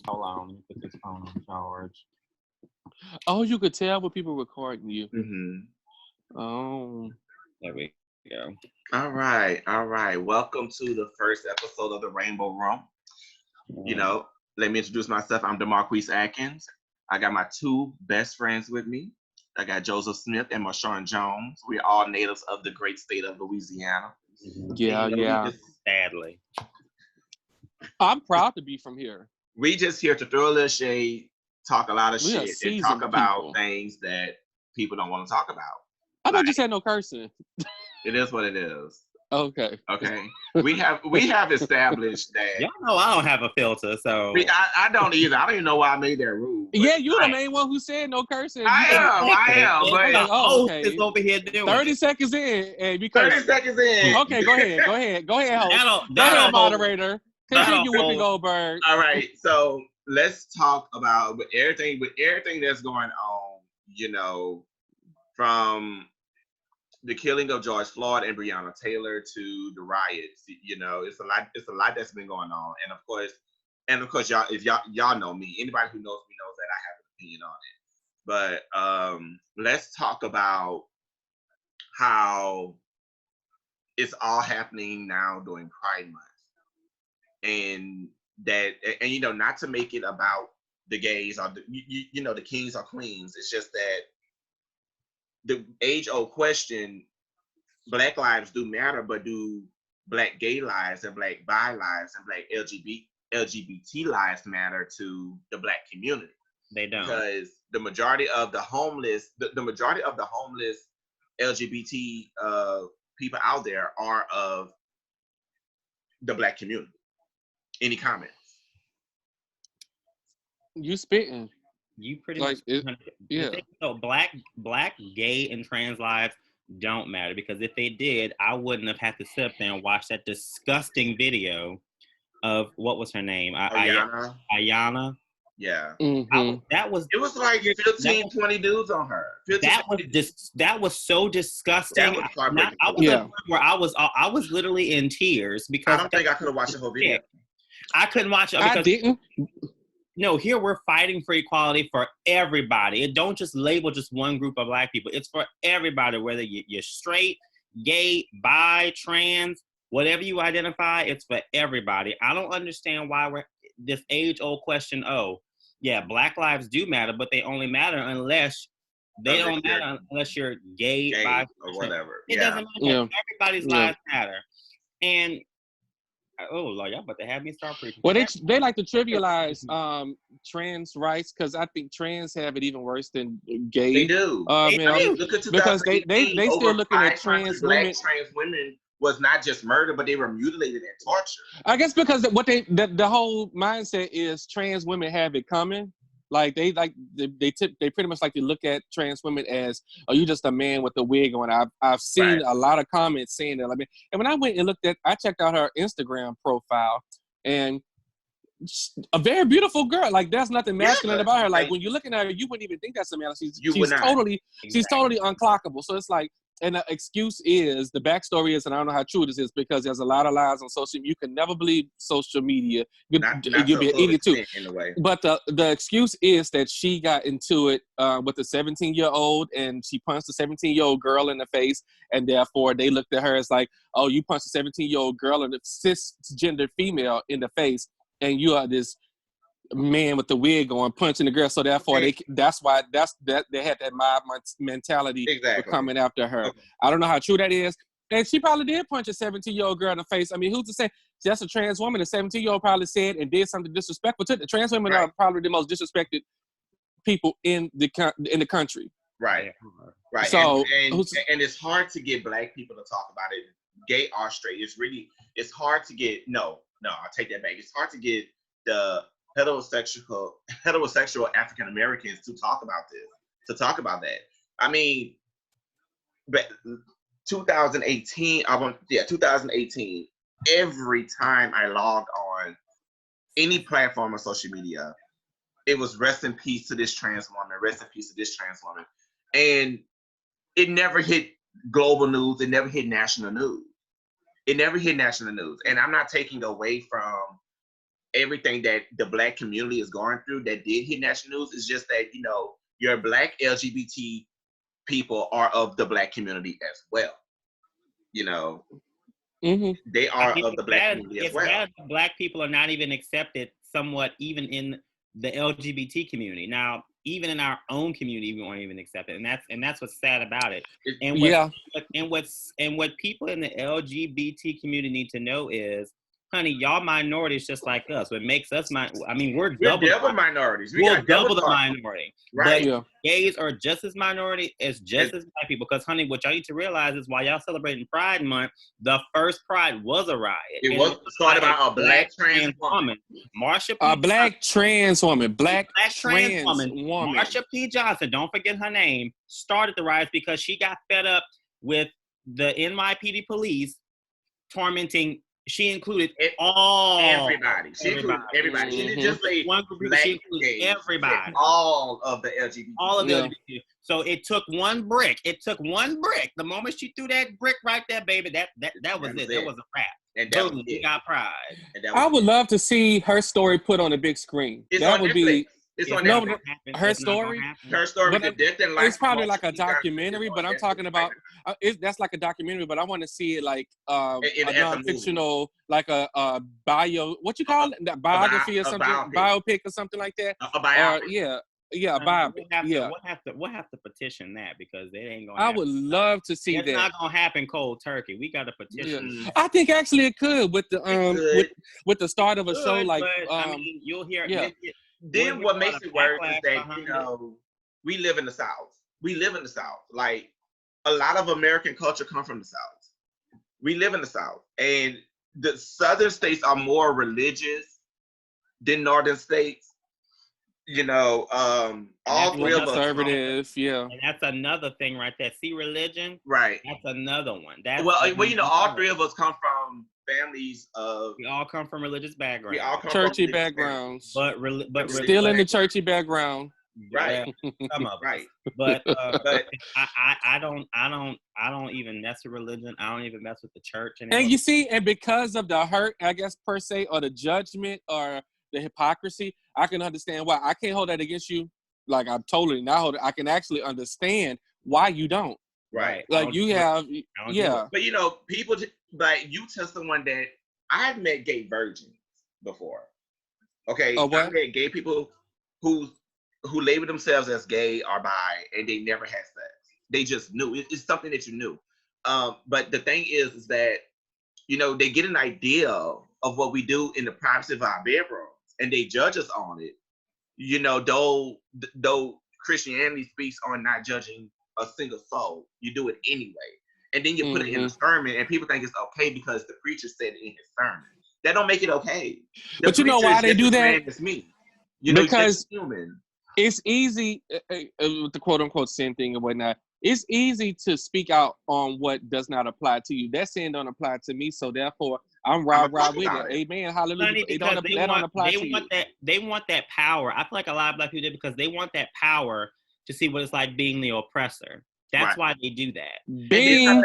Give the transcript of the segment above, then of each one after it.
Hold on, let me put this phone on charge. Oh, you could tell when people recording you. Mm-hmm. Oh. There we go. All right, all right. Welcome to the first episode of the Rainbow Room. You know, let me introduce myself. I'm DeMarquise Atkins. I got my two best friends with me. I got Joseph Smith and Marshawn Jones. We're all natives of the great state of Louisiana. Yeah, And, yeah. Sadly. I'm proud to be from here. We just here to throw a little shade, talk a lot of We are shit, and talk seasoned about people. things that people don't want to talk about. I thought Like, you said no cursing. it is what it is. Okay. Okay. We have established that Y'all know I don't have a filter, so I don't either. I don't even know why I made that rule. But Yeah, you the main one who said no cursing. I am, I'm like, but oh, host okay. is over here doing 30 it. seconds in, and we 30 cursing. seconds in. Okay, go ahead, host. Go That'll ahead, hold. moderator. Continue, That'll Whoopi hold. Goldberg. All right, so let's talk about with everything that's going on, from the killing of George Floyd and Breonna Taylor to the riots. It's a lot that's been going on. And of course y'all, if y'all know me, anybody who knows me knows that I have an opinion on it. But let's talk about how it's all happening now during Pride Month. And not to make it about the gays or the kings or queens. It's just that the age old question: Black lives do matter, but do Black gay lives and Black bi lives and Black LGBT lives matter to the Black community? They don't. Because the majority of the homeless, the majority of the homeless LGBT people out there are of the Black community. Any comments? You spitting. You pretty Like, much. yeah. So black, gay, and trans lives don't matter, because if they did, I wouldn't have had to sit up there and watch that disgusting video of what was her name, Ayana. Yeah. Mm-hmm. It was like 15, 20 dudes on her. 15, That was so disgusting. That was heartbreaking. I was at a point where I was literally in tears because I don't think I could have watched the whole video. I couldn't watch it I because didn't. no, here we're fighting for equality for everybody. It don't just label just one group of Black people. It's for everybody, whether you're straight, gay, bi, trans, whatever you identify, it's for everybody. I don't understand why we're this age-old question. Oh, yeah, Black lives do matter, but they only matter unless you're gay, bi, or whatever. It doesn't matter. Everybody's lives matter. And oh Lord, y'all about to have me start preaching. Well, they like to trivialize trans rights, because I think trans have it even worse than gay. They do. Look at 2018, because they still looking at trans women. Trans women was not just murdered, but they were mutilated and tortured. I guess because the whole mindset is trans women have it coming. Like they pretty much like to look at trans women as, oh, you just a man with a wig on. I've seen a lot of comments saying that. I mean, and when I went and I checked out her Instagram profile, and a very beautiful girl. Like, there's nothing masculine about her. Like, when you're looking at her, you wouldn't even think that's a man. She's totally unclockable. So it's like, and the excuse is, the backstory is, and I don't know how true this is, because there's a lot of lies on social media. You can never believe social media. You'll be an idiot too. In a way. But the excuse is that she got into it with a 17-year-old, and she punched a 17-year-old girl in the face, and therefore they looked at her as like, oh, you punched a 17-year-old girl and a cisgender female in the face, and you are this man with the wig on punching the girl. So therefore, that's why they had that mob mentality for coming after her. Okay. I don't know how true that is. And she probably did punch a 17-year-old girl in the face. I mean, who's to say? That's a trans woman. A 17-year-old probably said and did something disrespectful to the trans women. Are probably the most disrespected people in the country. Right. So and it's hard to get Black people to talk about it, gay or straight. It's hard to get. No, I'll take that back. It's hard to get the heterosexual African Americans to talk about this, to talk about that. I mean, but 2018, 2018, every time I logged on any platform of social media, it was rest in peace to this trans woman, rest in peace to this trans woman. And it never hit global news, it never hit national news. And I'm not taking away from everything that the Black community is going through that did hit national news. It's just that, you know, your Black LGBT people are of the Black community as well. You know, they are of the Black community as well. Bad Black people are not even accepted somewhat even in the LGBT community. Now, even in our own community, we weren't even accepted, and that's what's sad about it. And what people in the LGBT community need to know is, honey, y'all minorities just like us. What makes us we're double minorities. We're double the minority. Right. But gays are just as minority as just as Black people. Because, honey, what y'all need to realize is while y'all celebrating Pride Month, the first Pride was a riot. It was started by a Black trans woman. Marsha P. A Black trans woman. Black trans woman. Marsha P. Johnson, don't forget her name, started the riots because she got fed up with the NYPD police tormenting. She included everybody. She included everybody. She didn't just say one group of people. She included everybody. All of the LGBT. All of the LGBT. So it took one brick. The moment she threw that brick right there, baby, that was it. That was a wrap. And that was she got Pride. I would love to see her story put on a big screen. That would be. It's on her story. Her story. It's probably like a documentary, but I'm talking about. That's like a documentary, but I want to see it like a non-fictional, like a bio. What you call it? That biography or something? Biopic or something like that. A biopic. Yeah, biopic. We'll have to petition that because it ain't gonna. I would love to see that. It's not gonna happen cold turkey. We got to petition. Yeah. I think actually it could with the with the start of a show like. You'll hear. Yeah. Then what makes it worse is that, you know, we live in the South. Like, a lot of American culture come from the South. We live in the South. And the Southern states are more religious than Northern states. You know, all three of us. Conservative, And that's another thing right there. See, religion? Right. That's another one. Well, you know, all three of us come from families of. We all come from religious backgrounds. We all come churchy backgrounds. But still in the churchy background. Right. Some of right. But I don't even mess with religion. I don't even mess with the church anymore. And you see, and because of the hurt, I guess per se, or the judgment or the hypocrisy, I can understand why. I can't hold that against you. Like, I'm totally not holding. I can actually understand why you don't. Right. Like you have, But you know, people like you tell someone that I've met gay virgins before. Okay. I've met gay people who label themselves as gay or bi and they never had sex. They just knew. It's something that you knew. But the thing is that, you know, they get an idea of what we do in the privacy of our bedrooms and they judge us on it. You know, though Christianity speaks on not judging a single soul, you do it anyway. And then you put it in a sermon and people think it's okay because the preacher said it in his sermon. That don't make it okay. But you know why they do that? It's me. You know, because human. It's easy with the quote unquote sin thing and whatnot. It's easy to speak out on what does not apply to you. That sin don't apply to me, so therefore I'm right with it. Amen. Hallelujah. It don't apply to you. They want that power. I feel like a lot of Black people do because they want that power to see what it's like being the oppressor. That's why they do that. Bingo.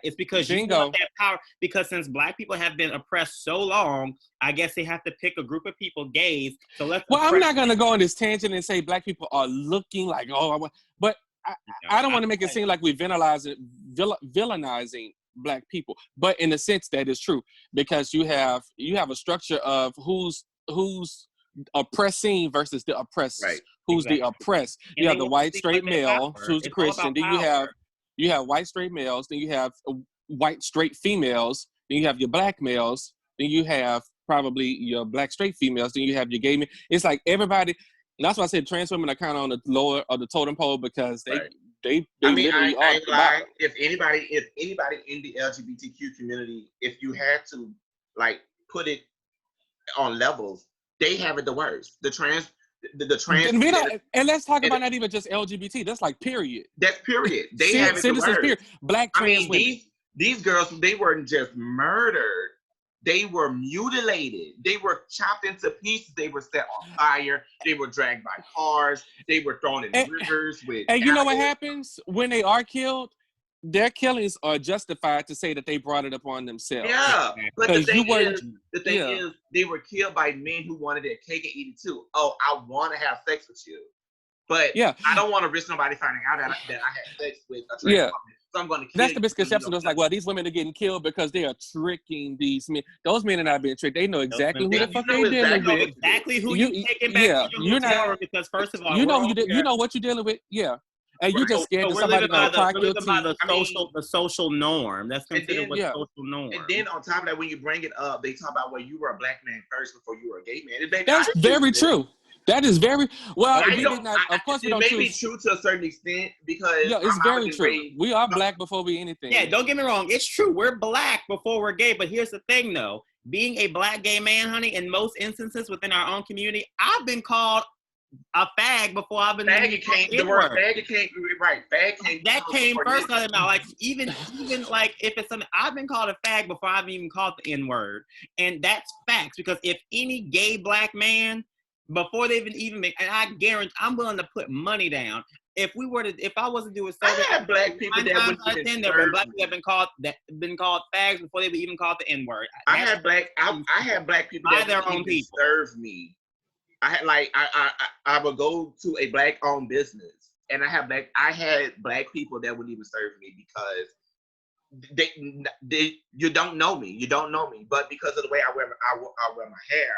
It's because you want that power. Because since Black people have been oppressed so long, I guess they have to pick a group of people, gays. So I'm not going to go on this tangent and say Black people are looking like, but I don't want to make it seem like we're villainizing Black people. But in a sense, that is true because you have a structure of who's oppressing versus the oppressed. Right. Who's the oppressed? You have the white straight male, who's the Christian. Then you have white straight males. Then you have white straight females. Then you have your Black males. Then you have probably your Black straight females. Then you have your gay men. It's like everybody. That's why I said trans women are kind of on the lower of the totem pole because they literally are. If anybody in the LGBTQ community, if you had to like put it on levels, they have it the worst. The trans. And let's talk about not even just LGBT. That's like period. That's period. They have it the worst. Period. Black trans women. These girls, they weren't just murdered. They were mutilated. They were chopped into pieces. They were set on fire. They were dragged by cars. They were thrown in rivers with. And you know what happens when they are killed? their killings are justified to say that they brought it upon themselves. Yeah, but the 'Cause you thing yeah. is, they were killed by men who wanted their cake and eat it too. Oh, I want to have sex with you, but Yeah. I don't want to risk nobody finding out that I had sex with a trans Yeah. woman. So I'm going to kill That's the you. misconception. It's like, well, these women are getting killed because they are tricking these men. Those men are not being tricked. They know exactly who the fuck know they dealing exactly with. Exactly who You- you taking back yeah, to your you're hotel not- room, because first of all, You know we're who over you know what you're dealing with. Yeah. And you just scared so that we're somebody living by gonna clock we're your living by teeth. the social norm. That's And considered then- what's Yeah. social norm. And then on top of that, when you bring it up, they talk about, well, you were a black man first before you were a gay man. That's very true. That is very well. I We don't, did not. Of course, we it don't may be choose. true to a certain extent because Yeah, it's I'm very African true. raised. We are black before we anything. Yeah, don't get me wrong. It's true. We're black before we're gay. But here's the thing, though. Being a black gay man, honey, in most instances within our own community, I've been called a fag before I've been. Faggot came. The word faggot came. Right, fag came. That came first out of my mouth. Like even like if it's something, I've been called a fag before I've even called the N-word, and that's facts. Because if any gay black man, before they've even make, and I guarantee, I'm willing to put money down. If I wasn't doing I service, had black people that wouldn't even there were serve black me. people that been called fags before they were even called the N-word. I had black people By that their wouldn't own even people. serve me. I had I would go to a black owned business, and I had black people that wouldn't even serve me because you don't know me, but because of the way I wear my hair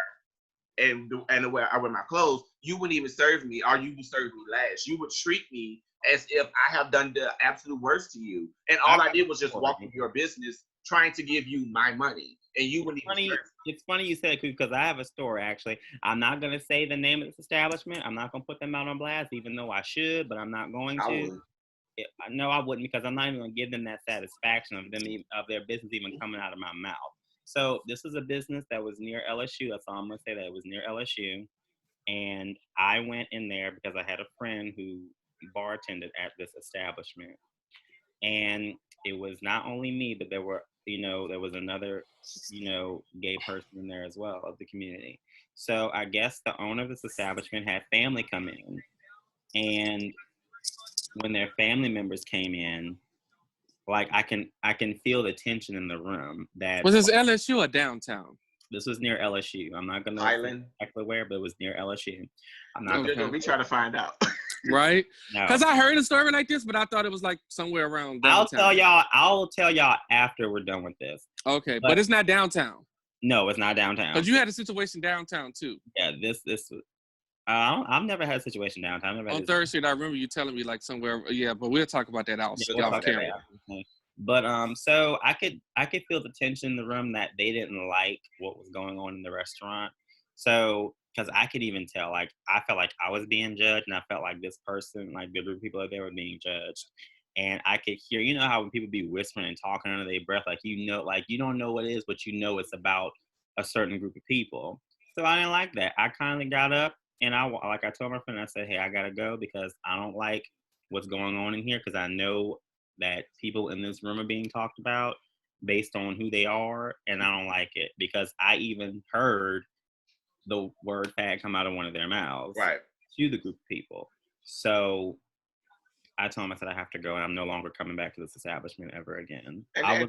and the way I wear my clothes, you wouldn't even serve me, or you would serve me last. You would treat me as if I have done the absolute worst to you, and all I did was just walk into your business trying to give you my money, and you wouldn't even serve me. It's funny you said it, because I have a story, actually. I'm not going to say the name of this establishment. I'm not going to put them out on blast, even though I should, but I'm not going to. No, I wouldn't, because I'm not even going to give them that satisfaction of their business even coming out of my mouth. So this is a business that was near LSU. That's all I'm going to say, that it was near LSU. And I went in there because I had a friend who bartended at this establishment. And it was not only me, but there was another, gay person in there as well of the community. So I guess the owner of this establishment had family come in. And when their family members came in, like I can feel the tension in the room. That Was this LSU or downtown? This was near LSU. I'm not gonna say exactly where, but it was near LSU. I'm not gonna be trying to find out. Right? No. Because I heard a story like this, but I thought it was like somewhere around downtown. I'll tell y'all after we're done with this. Okay, but it's not downtown. No, it's not downtown. Because you had a situation downtown too. Yeah, this I've never had a situation downtown. On Third Street, I remember you telling me like somewhere. Yeah, but we'll talk about that off camera. But so I could feel the tension in the room, that they didn't like what was going on in the restaurant. So because I could even tell, like I felt like I was being judged, and I felt like this person, like the group of people that they were being judged. And I could hear, you know how when people be whispering and talking under their breath, like you don't know what it is, but it's about a certain group of people. So I didn't like that. I kindly got up, and I told my friend, I said, hey, I gotta go because I don't like what's going on in here, because I know that people in this room are being talked about based on who they are, and I don't like it, because I even heard the word fag come out of one of their mouths to the group of people. So I told him, I said, I have to go, and I'm no longer coming back to this establishment ever again. And I was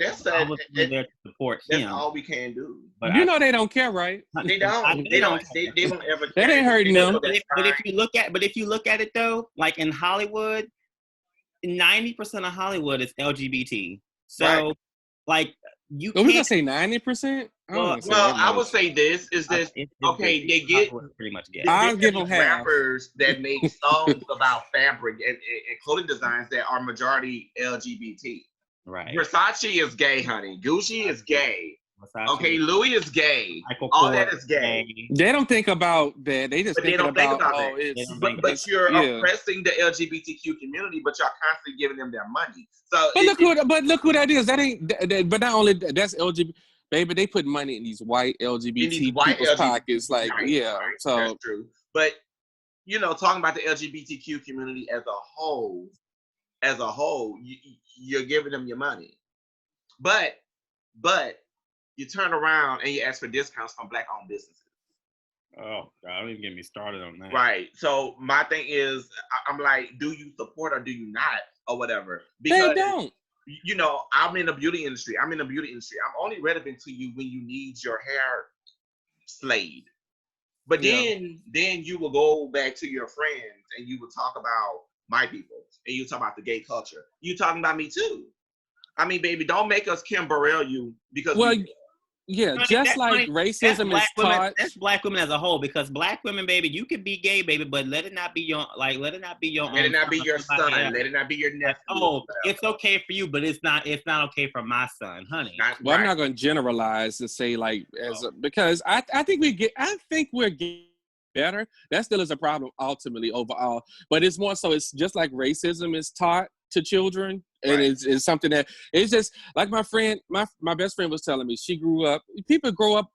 there to support him. That's all we can do. But they don't care, right? They don't. They don't ever care. That ain't hurting them. But if you look at it though, like in Hollywood, 90% of Hollywood is LGBT. So, like, you can't. We gonna say 90%? Well, I would say this is this. Okay, they get pretty much get. I'll give them half. Rappers that make songs about fabric and clothing designs that are majority LGBT. Right. Versace is gay, honey. Gucci is gay. Versace, okay, Louis is gay. All that is gay. They don't think about that. They just think about that. But you're oppressing the LGBTQ community, but y'all constantly giving them their money. So, look who that is. That ain't. But not only that's LGBT. Baby, they put money in these white LGBT people's pockets. Like, so that's true. But talking about the LGBTQ community as a whole, you're giving them your money. But you turn around and you ask for discounts from Black-owned businesses. Oh, God, don't even get me started on that. Right. So my thing is, I'm like, do you support or do you not, or whatever? Because they don't. you know, I'm in the beauty industry. I'm only relevant to you when you need your hair slayed. But then you will go back to your friends and you will talk about my people and you talk about the gay culture. You talking about me too. I mean, baby, don't make us Kim Burrell you because yeah, just like racism is taught. That's black women as a whole, because black women, baby, you can be gay, baby, but let it not be your Let it not be your son. Let it not be your nephew. Like, oh, it's okay for you, but it's not okay for my son, honey. Well, I'm not going to generalize and say like because I think we're getting better. That still is a problem ultimately overall, but it's more so it's just like racism is taught to children, and it's something that it's just like my best friend was telling me. People grow up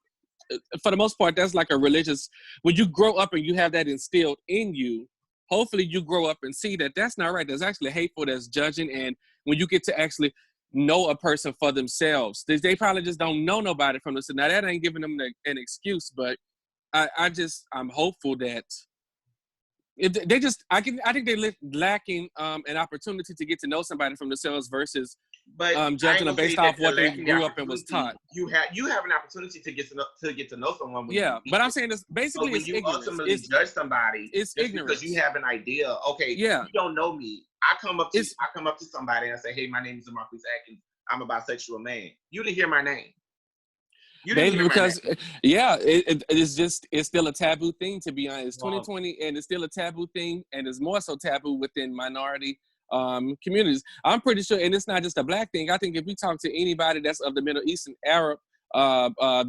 for the most part. That's like a religious. When you grow up and you have that instilled in you, hopefully you grow up and see that that's not right. That's actually hateful. That's judging. And when you get to actually know a person for themselves, they probably just don't know nobody from this. Now that ain't giving them an excuse, but I'm hopeful that I think they're lacking an opportunity to get to know somebody from themselves versus judging them based off what they grew up and was taught. You have an opportunity to get to know someone. But I'm saying this basically when you ultimately judge somebody, it's ignorance because you have an idea. Okay, you don't know me. I come up to somebody and I say, "Hey, my name is Marquise Atkins. I'm a bisexual man." You didn't hear my name. Maybe because it's still a taboo thing, to be honest. It's 2020 and it's still a taboo thing, and it's more so taboo within minority communities. I'm pretty sure, and it's not just a black thing. I think if we talk to anybody that's of the Middle Eastern Arab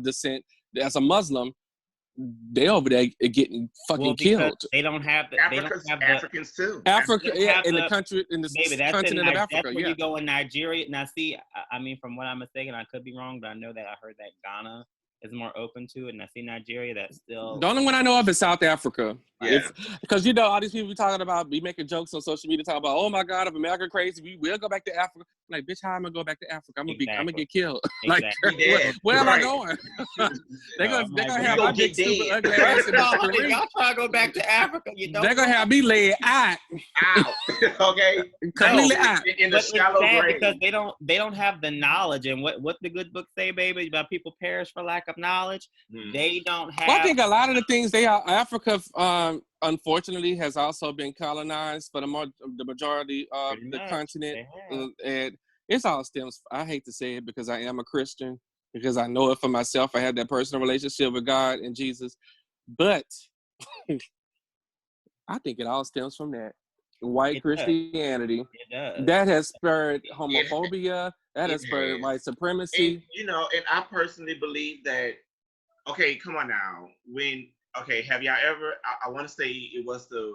descent, that's a Muslim, they over there getting fucking killed. They don't have the Africans too. Africa, in the country, in the continent of Africa. That's where you go in Nigeria. Now, see, I mean, from what I'm mistaken, I could be wrong, but I know that I heard that Ghana is more open to it, and I see Nigeria that's still. The only one I know of is South Africa. Yeah. Because all these people talking about, be making jokes on social media, talking about, oh my God, if America crazy, we will go back to Africa. I'm like, bitch, how am I gonna go back to Africa? I'm gonna get killed. Exactly. Like, where am I going? They're gonna have my big stupid ugly ass in the street. Y'all trying to go back to Africa? They're gonna have me laid out. Okay, completely out in the shallow grave, because they don't have the knowledge. And what the good book say, baby, about people perish for lack of knowledge. They don't have. Well, I think a lot of the things Africa, unfortunately, has also been colonized for the majority of the continent, and it's all stems. I hate to say it because I am a Christian, because I know it for myself. I have that personal relationship with God and Jesus, but I think it all stems from that white Christianity that has spurred homophobia, that has spurred white supremacy. And, and I personally believe that. Okay, come on now. Have y'all ever? I want to say it was the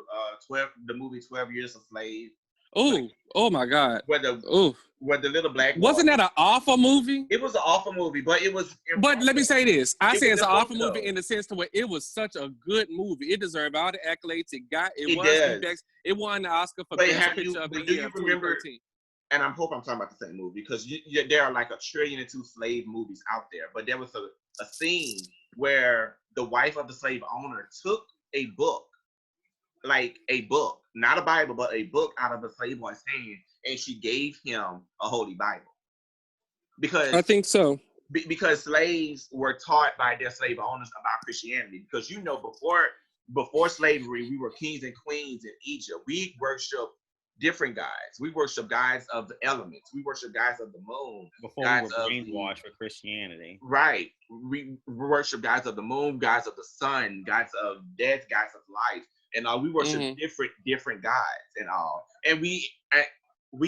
movie 12 Years a Slave. Oh my God. Where the little black boy, wasn't that an awful movie? It was an awful movie, but it was. But let me say this: it's an awful movie in the sense to where it was such a good movie. It deserved all the accolades it won the Oscar for Best Picture of the Year. Do you remember? And I hope I'm talking about the same movie, because there are like 1.2 trillion slave movies out there, but there was a scene where the wife of the slave owner took a book, not a Bible, but a book out of the slave boy's hand, and she gave him a holy Bible. Because I think so. Because slaves were taught by their slave owners about Christianity. Because before slavery, we were kings and queens in Egypt. We worshiped different guys. We worship guys of the elements. We worship guys of the moon. Before we were brainwashed for Christianity. Right. We worship guys of the moon, guys of the sun, guys of death, guys of life. And we worship different guys and all. And we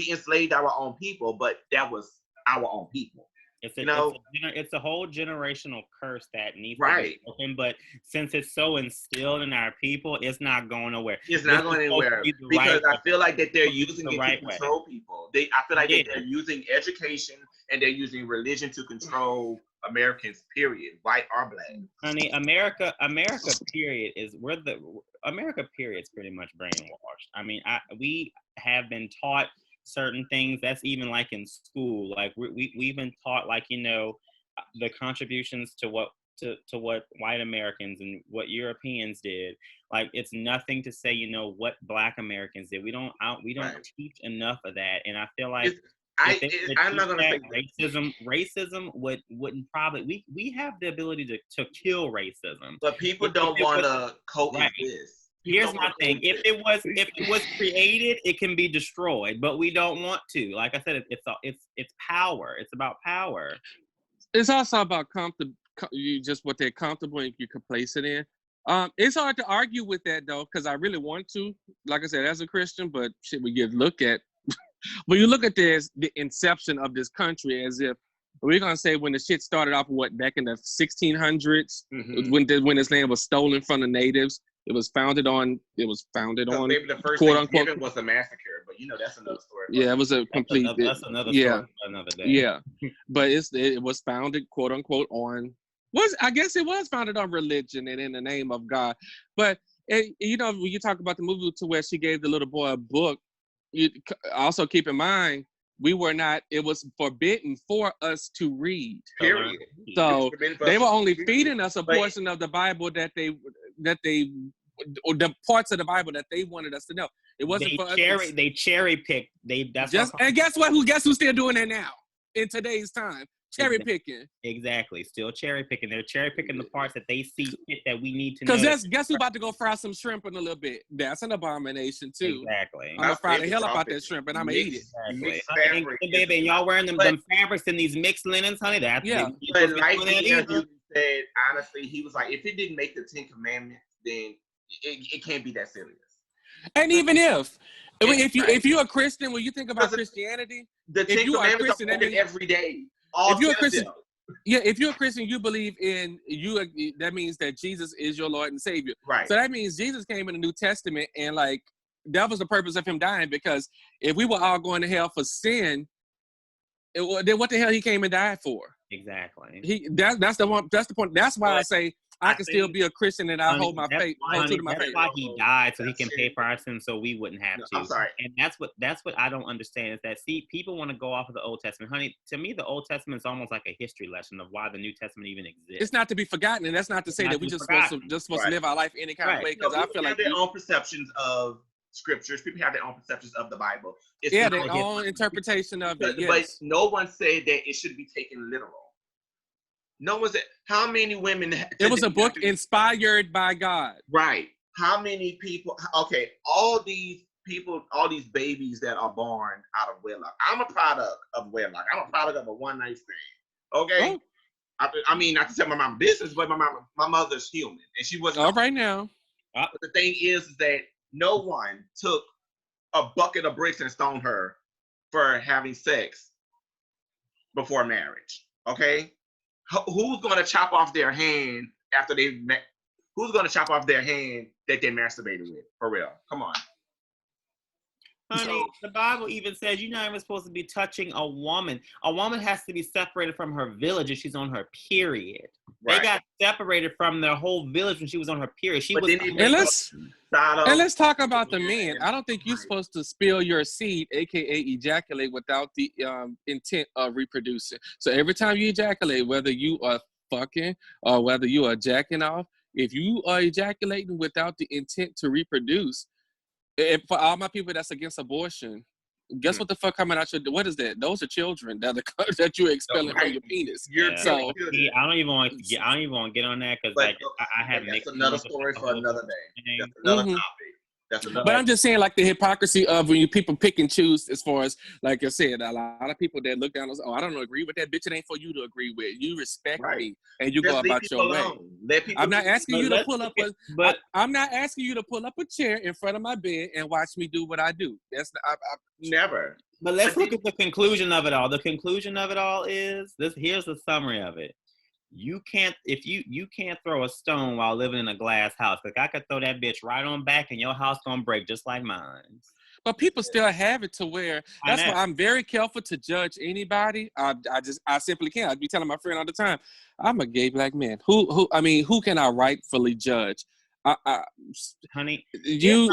enslaved our own people, but that was our own people. It's a whole generational curse that needs to be broken, but since it's so instilled in our people, it's not going nowhere. It's not going anywhere because I feel like that they're using it to control people. I feel like that they're using education and they're using religion to control Americans, period, white or black. Honey, America period is America period is pretty much brainwashed. I mean, we have been taught certain things. That's even like in school. Like we've been taught, like, the contributions to what white Americans and what Europeans did. Like, it's nothing to say, what Black Americans did. We don't teach enough of that. And I feel like I'm not gonna say racism wouldn't probably we have the ability to kill racism, but people don't want to coexist. Right. Here's my thing: if it was created, it can be destroyed, but we don't want to. Like I said, it's power. It's about power. It's also about what they're comfortable and you can place it in. It's hard to argue with that though, because I really want to, like I said, as a Christian, but shit, we get look at when you look at this, the inception of this country, as if we're gonna say when the shit started off, back in the 1600s, when this land was stolen from the natives. It was founded on. Maybe the first quote unquote was a massacre, but that's another story. Yeah, it was a complete. That's another story for another day. Yeah, but it was founded quote unquote on. I guess it was founded on religion and in the name of God. But when you talk about the movie to where she gave the little boy a book, you also keep in mind it was forbidden for us to read. Period. So they were only feeding us a portion of the Bible that or the parts of the Bible that they wanted us to know. It wasn't for us. They cherry picked. And guess what? Guess who's still doing that now in today's time? Cherry picking. Exactly. Still cherry picking. They're cherry picking the parts that they see fit that we need to know. Because guess who's about to go fry some shrimp in a little bit? That's an abomination too. Exactly. I'm gonna fry the hell out that shrimp and I'm gonna eat it. Exactly. Baby, and y'all wearing them fabrics in these mixed linens, honey. That's But like you said, honestly, he was like, if it didn't make the 10 Commandments, then it can't be that serious. And even if you're a Christian, when you think about Christianity, the 10 Commandments are broken every day. If you're a Christian, if you're a Christian, you believe in you. That means that Jesus is your Lord and Savior. Right. So that means Jesus came in the New Testament, and like that was the purpose of him dying. Because if we were all going to hell for sin, then what the hell he came and died for? Exactly. That's the one. That's the point. That's why I say I can still be a Christian and I hold my faith. That's why he died, so he can pay for our sins, so we wouldn't have to. I'm sorry. And that's what I don't understand is that people want to go off of the Old Testament, honey. To me, the Old Testament is almost like a history lesson of why the New Testament even exists. It's not to be forgotten, and that's not to say that we just supposed to live our life any kind of way. Because I feel like their own perceptions of scriptures. People have their own perceptions of the Bible. Their own interpretation of it. Yes. But no one said that it should be taken literal. No one said how many women. It was a book inspired by God. Right. How many people? Okay, all these people, all these babies that are born out of wedlock. I'm a product of wedlock. I'm a product of a one-night stand. Okay. Oh. I mean, I can tell my mom business, but my mother's human, and she wasn't. All right now. But the thing is that no one took a bucket of bricks and stoned her for having sex before marriage. Okay. Who's going to chop off their hand after they met? Who's going to chop off their hand that they masturbated with? For real. Come on. Honey, the Bible even says you're not even supposed to be touching a woman. A woman has to be separated from her village if she's on her period. Right. They got separated from their whole village when she was on her period. And let's talk about the men. I don't think you're supposed to spill your seed, aka ejaculate, without the intent of reproducing. So every time you ejaculate, whether you are fucking or whether you are jacking off, if you are ejaculating without the intent to reproduce, for all my people that's against abortion, guess what the fuck coming out your? What is that? Those are children that you're expelling from your penis. I don't even want to get on that because I have mixed. That's another story for another day. That's another topic. But I'm just saying, like the hypocrisy of when you people pick and choose, as far as like I said, a lot of people that look down and say, "Oh, I don't agree with that bitch. It ain't for you to agree with. You respect me and you go about your way." I'm not asking you to pull up I'm not asking you to pull up a chair in front of my bed and watch me do what I do. That's never. But let's look at the conclusion of it all. The conclusion of it all is this. Here's the summary of it. You can't throw a stone while living in a glass house. Like I could throw that bitch right on back and your house gonna break just like mine. But people still have it to where that's why I'm very careful to judge anybody. I simply can't. I'd be telling my friend all the time, I'm a gay black man. Who can I rightfully judge? Honey, we'll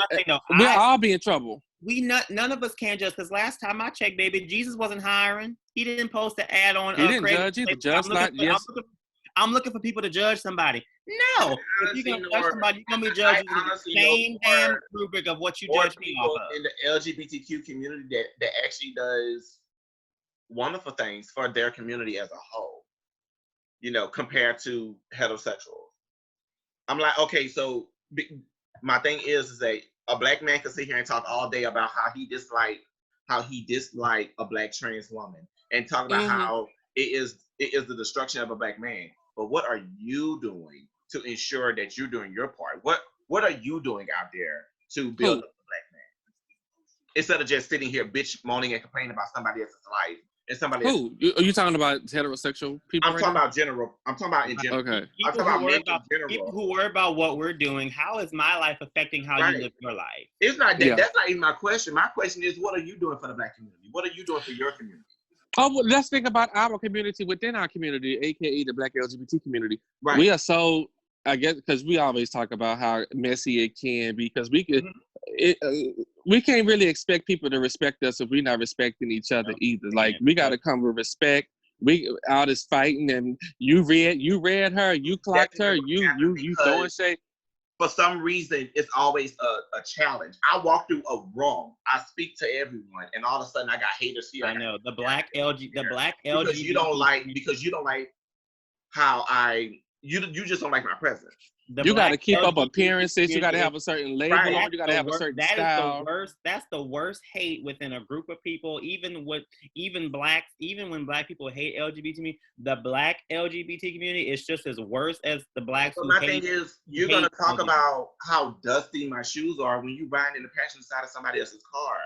all be in trouble. None of us can judge because last time I checked, baby, Jesus wasn't hiring. He didn't post the ad on. He didn't judge either. Judge not. Yes. I'm looking for people to judge somebody. No, if you're gonna judge somebody, you're gonna be judged the same damn rubric of what you judge me off of. In the LGBTQ community that actually does wonderful things for their community as a whole, you know, compared to heterosexuals. I'm like, okay, so my thing is that a black man can sit here and talk all day about how he disliked a black trans woman and talk about how it is the destruction of a black man. But what are you doing to ensure that you're doing your part? What are you doing out there to build up the black man? Instead of just sitting here bitch moaning and complaining about somebody else's life and somebody else. Are you talking about heterosexual people? I'm talking about general. I'm talking about in general. Okay. I'm talking about men in general. People who worry about what we're doing, how is my life affecting how you live your life? It's not that. That's not even my question. My question is, what are you doing for the black community? What are you doing for your community? Oh, well, let's think about our community within our community, aka the Black LGBT community. Right. We are so, I guess, because we always talk about how messy it can be, because we could, we can't really expect people to respect us if we're not respecting each other either. Like, we got to come with respect. We all this fighting, and you read her, you clocked her, you throwing shade. For some reason, it's always a challenge. I walk through a room, I speak to everyone, and all of a sudden I got haters here. I know the black LGBT because you don't like how you just don't like my presence. You got to keep up appearances. You got to have a certain label on. You got to have a certain style. That's the worst hate within a group of people. Even when black people hate LGBT, the black LGBT community is just as worse as the blacks. So my thing is, you're gonna talk about how dusty my shoes are when you riding in the passenger side of somebody else's car.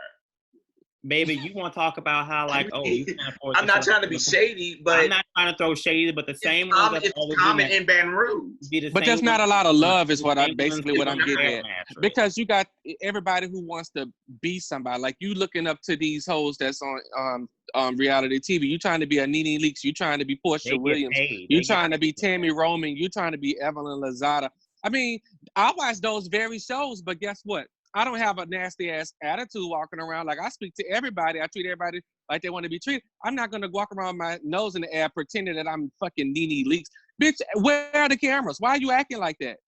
Baby, you want to talk about how you can't afford. I'm not trying to be shady, but I'm not trying to throw shade, but the same ones it's common in Baton Rouge. But there's not a lot of love, is what I'm getting at. Because you got everybody who wants to be somebody. Like, you looking up to these hoes that's on reality TV. You trying to be a Nene Leakes. You trying to be Portia Williams. You trying to be Tammy Roman. You trying to be Evelyn Lozada. I mean, I watch those very shows, but guess what? I don't have a nasty ass attitude walking around. Like, I speak to everybody. I treat everybody like they want to be treated. I'm not gonna walk around with my nose in the air pretending that I'm fucking Nene Leakes. Bitch, where are the cameras? Why are you acting like that?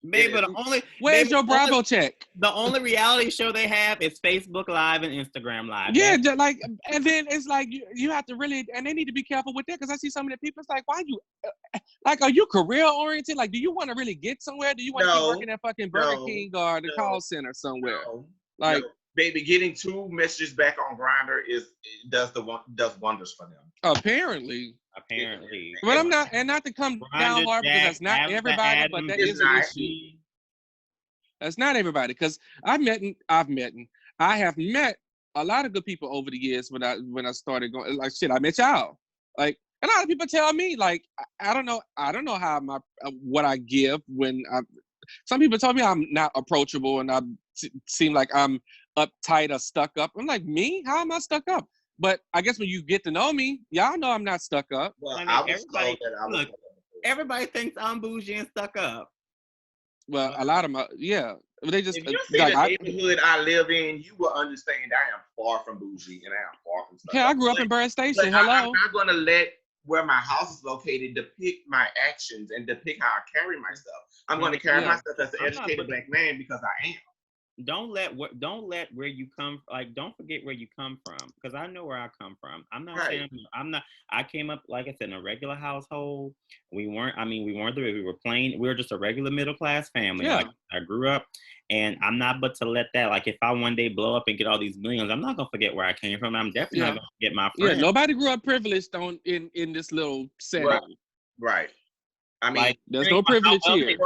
Maybe where's your Bravo check? The only reality show they have is Facebook Live and Instagram Live. Yeah, like, and then it's like you have to really, and they need to be careful with that, because I see some of the people. It's like, why you, like, are you career oriented? Like, do you want to really get somewhere? Do you want to keep working at fucking Burger King or the call center somewhere? Like, baby, getting 2 messages back on Grindr does wonders for them. Apparently. But I'm not, and not to come down hard, because that's not everybody, but that is an issue. That's not everybody, because I have met a lot of good people over the years when I started going, like, shit, I met y'all. Like, a lot of people tell me, like, I don't know how what I give when some people tell me I'm not approachable and I seem like I'm uptight or stuck up. I'm like, me? How am I stuck up? But I guess when you get to know me, y'all know I'm not stuck up. Well, everybody thinks I'm bougie and stuck up. Well, a lot of them, they just. If you see the neighborhood I live in, you will understand I am far from bougie and I am far from stuck up. Yeah, I grew up in Bird Station. I'm not going to let where my house is located depict my actions and depict how I carry myself. I'm going to carry myself as an educated black man because I am. Don't let where you come, like, don't forget where you come from, because I know where I come from. I'm not saying I came up, like I said, in a regular household. We were just a regular middle class family. Yeah. Like, I grew up, and I'm not but to let that, like, if I one day blow up and get all these millions, I'm not gonna forget where I came from. I'm definitely not gonna forget my friends. Yeah, nobody grew up privileged in this little setting. Right. I mean, like, there's no privilege here.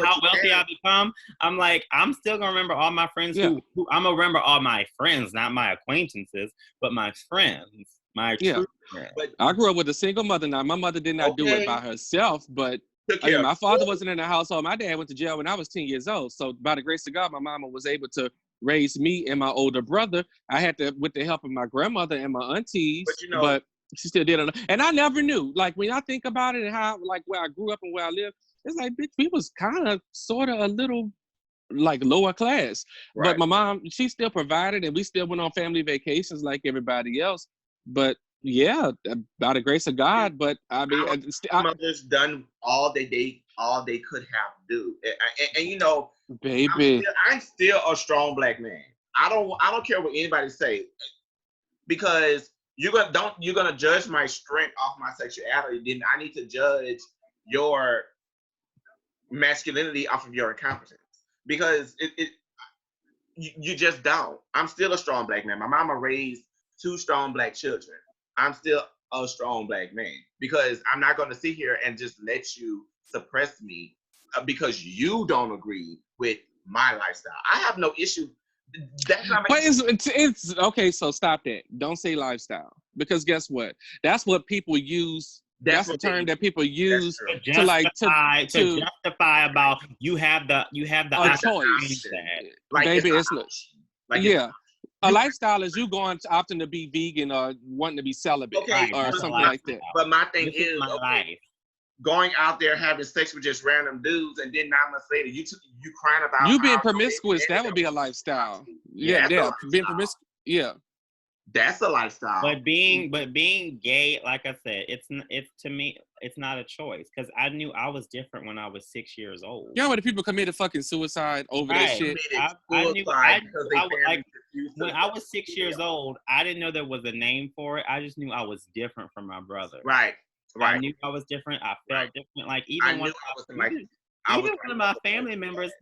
How wealthy I become, I'm like, I'm still gonna remember all my friends. Who I'm gonna remember all my friends, not my acquaintances, but my friends, my true friends. But I grew up with a single mother. Now, my mother did not do it by herself, but my father wasn't in the household. My dad went to jail when I was 10 years old. So by the grace of God, my mama was able to raise me and my older brother. I had to, with the help of my grandmother and my aunties, but she still did it. And I never knew. Like, when I think about it and how, like, where I grew up and where I live, it's like, bitch, we was kind of, sort of a little, like, lower class. Right. But my mom, she still provided, and we still went on family vacations like everybody else. But, yeah, by the grace of God. But, I mean... My mother's done all they could have to do. And you know... Baby. I'm still a strong black man. I don't care what anybody say. Because... you're gonna judge my strength off my sexuality, then I need to judge your masculinity off of your incompetence, because you just don't. I'm still a strong black man. My mama raised 2 strong black children. I'm still a strong black man, because I'm not going to sit here and just let you suppress me because you don't agree with my lifestyle. I have no issue. That's not. But it's okay. So stop that. Don't say lifestyle, because guess what? That's what people use. That's the term that people use to justify about you have the choice. Like, baby, it's not. Yeah. A lifestyle is you going often to be vegan or wanting to be celibate, or something like that. But my thing is life. Going out there having sex with just random dudes, and then 9 months later you crying about you being promiscuous. That would be a lifestyle. Yeah, being promiscuous. Yeah, that's a lifestyle. But being gay, like I said, it's to me, it's not a choice, because I knew I was different when I was 6 years old. You know when the people committed fucking suicide over that shit? I knew when I was 6 years old, I didn't know there was a name for it. I just knew I was different from my brother. Right. I knew I was different. I felt different. Like even one of my family members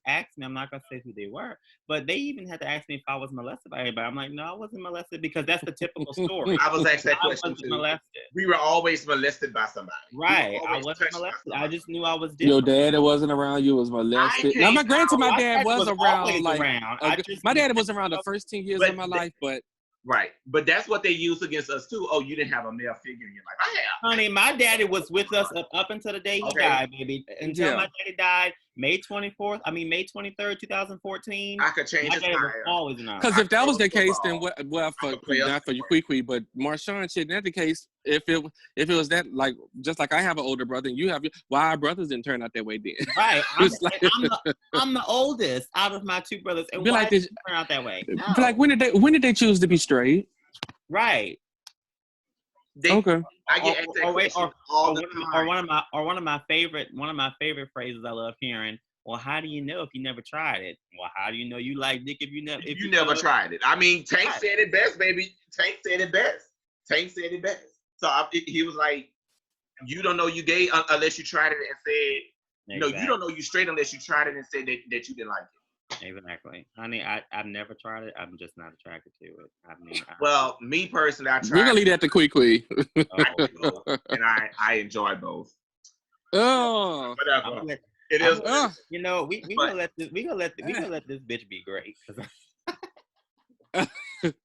asked me. I'm not gonna say who they were, but they even had to ask me if I was molested by anybody. I'm like, no, I wasn't molested, because that's the typical story. I was asked that question too. Molested. We were always molested by somebody. Right. I wasn't molested. I just knew I was different. Your dad that wasn't around you was molested. Now, my dad was around. My dad was around the first 10 years of my life, but. Right. But that's what they use against us too. Oh, you didn't have a male figure in your life. I have. Honey, my daddy was with us up until the day he died, baby. Until my daddy died, May 23rd, 2014. I could change his mind. Always enough. Because if that was the case, then not for you, Kwee, but Marshawn shit, that's the case. If it was that, like, just like I have an older brother and you have, why our brothers didn't turn out that way then? Right. I'm the oldest out of my 2 brothers, and why did it turn out that way? No. Like, when did they choose to be straight? Right. Okay. I get one of my favorite phrases I love hearing. Well, how do you know if you never tried it? Well, how do you know you like dick if you never tried it? I mean, Tank said it best, baby. Tank said it best. So he was like, "You don't know you gay unless you tried it and said no. You don't know you straight unless you tried it and said that you didn't like it." Exactly, honey. I've never tried it. I'm just not attracted to it. Well, me personally, I tried. We're gonna leave that to Kwee. And I enjoy both. Oh, whatever. It is. You know, we gonna let this bitch be great.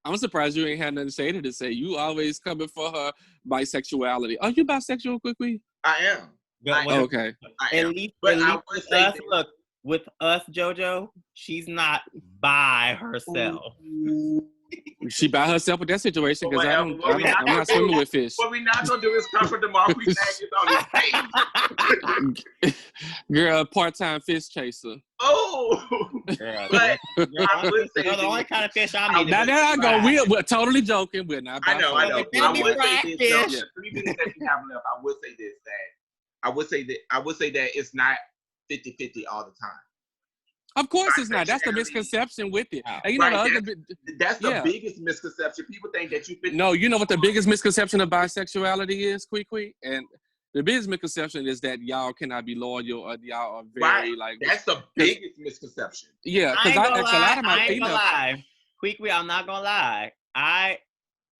I'm surprised you ain't had nothing to say to say. You always coming for her bisexuality. Are you bisexual, Kwee? I am. Okay. At least look. With us, JoJo, she's not by herself. She by herself with that situation, because I'm not swimming with fish. What we not gonna do is comfort the Marquis on his face. Girl, part-time fish chaser. Oh, girl, but I would say the only kind of fish I need. Now there I go. We're totally joking. We're not. I know. I would say this. I would say that it's not 50-50 all the time. Of course it's not. That's the misconception with it. And you know, that's the biggest misconception. People think that you fit. No, you know what the biggest misconception of bisexuality is, Kwee? And the biggest misconception is that y'all cannot be loyal, or y'all are very like. That's the biggest misconception. Yeah, because I ask a lot of my females. Kwee, I'm not gonna lie.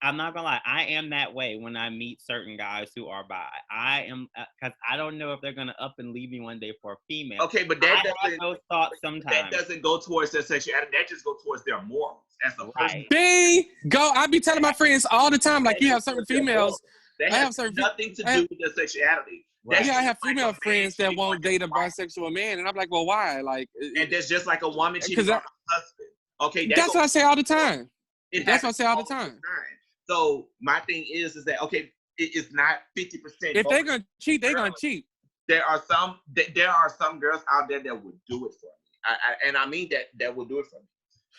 I'm not gonna lie. I am that way when I meet certain guys who are bi. I am, because I don't know if they're gonna up and leave me one day for a female. Okay, but that doesn't. Have those thoughts sometimes. That doesn't go towards their sexuality. That just goes towards their morals as a person. I be telling my friends all the time, like, you have certain females. They have nothing to do with their sexuality. Right. Yeah, I have female friends that won't date a bisexual man, and I'm like, well, why? Like, and that's just like a woman cheating on her husband. Okay, that's what I say all the time. That's what I say all the time. So my thing is that okay, it's not 50%. If they're gonna cheat, they're gonna cheat. There are some girls out there that would do it for me, and I mean that will do it for me.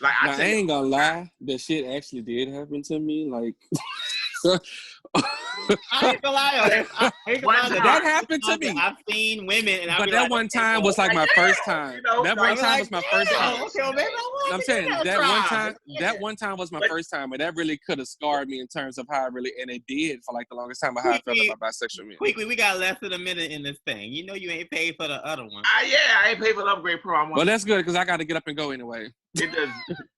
Like, I ain't gonna lie, that shit actually did happen to me. Like, I ain't gonna lie. That happened to me. I've seen women, and but that one time was like my first time. That one time was my first time. Okay, well, maybe I'm saying that one time was my first time, and that really could have scarred me in terms of how I really, and it did for like the longest time, how I felt about bisexual men. Quickly, we got less than a minute in this thing. You know you ain't paid for the other one. Yeah, I ain't paid for the upgrade pro. Well, that's good because I got to get up and go anyway. It does.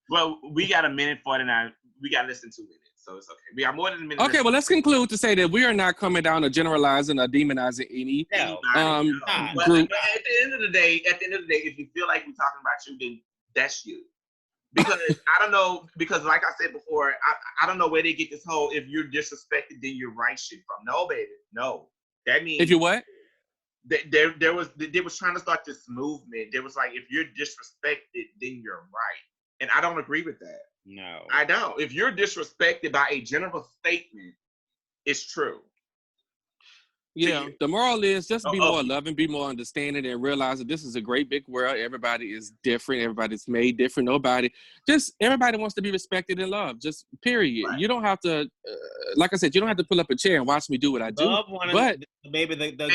Well, we got a minute 49. We got less than 2 minutes, so it's okay. We got more than a minute. Okay, well, let's conclude to say that we are not coming down to generalizing or demonizing any group. But at the end of the day, if you feel like we're talking about you, then that's you. Because I don't know. Because like I said before, I don't know where they get this whole "if you're disrespected, then you're right" shit from. No, baby, no. That means if you what? They was trying to start this movement. There was like, if you're disrespected, then you're right, and I don't agree with that. No, I don't. If you're disrespected by a general statement, it's true. Yeah, the moral is just be more loving, be more understanding, and realize that this is a great big world. Everybody is different. Everybody's made different. Everybody wants to be respected and loved. Just period. Right. You don't have to, like I said, you don't have to pull up a chair and watch me do what I do. And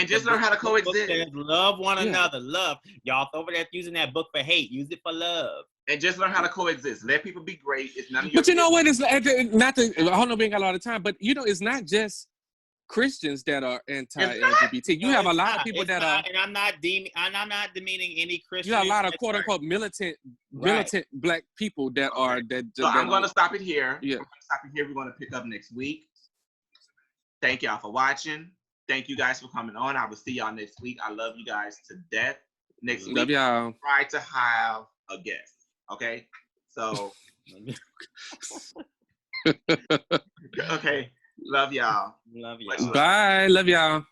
just learn how to coexist. Love one another. Love. Y'all over there using that book for hate. Use it for love. And just learn how to coexist. Let people be great. It's none of your. But you know what? It's not to. I don't know. We ain't got a lot of time, but it's not just Christians that are anti-LGBT. You have a lot of people that are, and I'm not demeaning any Christian. You have a lot of quote unquote militant black people that are that. So I'm going to stop it here. Yeah, I'm going to stop it here. We're going to pick up next week. Thank y'all for watching. Thank you guys for coming on. I will see y'all next week. I love you guys to death. Next week, love y'all. Try to have a guest. Okay, so okay. Love y'all. Love y'all. Bye. Love y'all.